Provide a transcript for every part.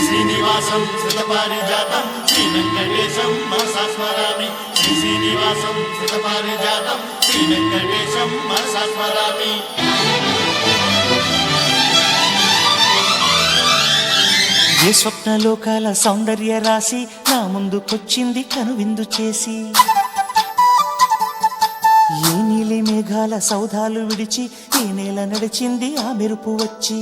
శ్రీనివాసం సుతపారిజాతం శ్రీ వెంకటేశం మనసా స్మరామి శ్రీనివాసం సుతపారిజాతం శ్రీ వెంకటేశం మనసా స్మరామి. ఏ స్వప్నలోకాల సౌందర్య రాశి నా ముందుకొచ్చింది కనువిందు చేసి, ఏ నీలి మేఘాల సౌధాలు విడిచి ఈ నేల నడిచింది ఆ మెరుపు వచ్చి.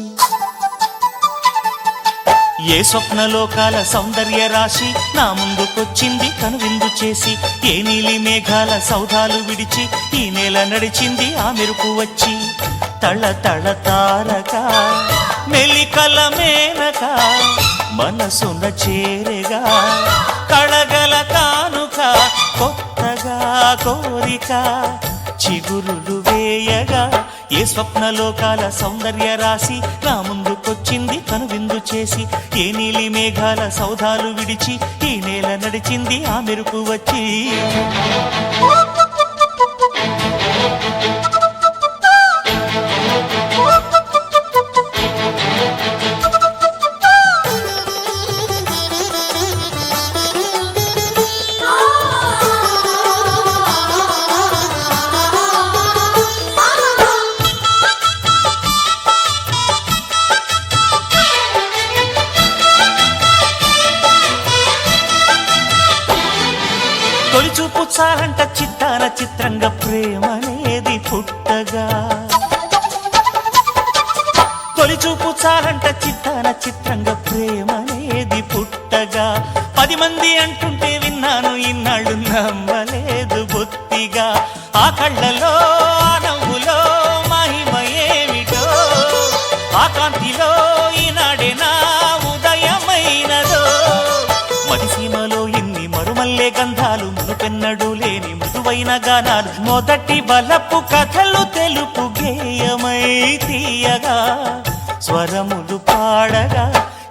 ఏ స్వప్నలోకాల సౌందర్య రాశి నా ముందుకొచ్చింది కనువిందు చేసి, ఏ నీలి మేఘాల సౌధాలు విడిచి ఈ నేల నడిచింది ఆ మెరుపు వచ్చి. తళ తళ తారక మెలికల మేనక మనసున చేరగా కళగల కానుక కొత్తగా కోరిక చిగురులు వేయగా. ఏ స్వప్నలోకాల సౌందర్య రాశి నా ముందుకొచ్చింది కనువిందు చేసి, ఏ నీలి మేఘాల సౌధాలు విడిచి ఈ నేల నడిచింది ఆ మెరుపు వచ్చి. తొలిచూపు చాలంట చిత్తాన చిత్రంగా ప్రేమనేది పుట్టగా, తొలిచూపు చాలంట చిత్తాన చిత్రంగా ప్రేమనేది పుట్టగా. 10 మంది అంటుంటే విన్నాను ఇన్నాళ్ళు నమ్మలేదు బొత్తిగా. ఆ కళ్ళలో ఆ నవ్వులో మహిమ ఏమిటో, ఆ కాంతిలో ఈనాడే నా ఉదయమైనదో. మదిసీమలో ఇన్ని మరుమల్లే గంధాలు మునుపెన్నడూ లేని మృదువైన గానాలు, మొదటి బలపు కథలు తెలుపు గేయమై తీయగా స్వరములు పాడగా.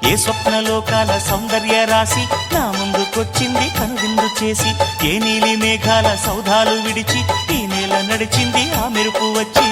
ఏ స్వప్నలోకాల సౌందర్య రాశి నా ముందుకొచ్చింది కనువిందు చేసి, ఏ నీలి మేఘాల సౌధాలు విడిచి ఈ నేల నడిచింది ఆ మెరుపు వచ్చి.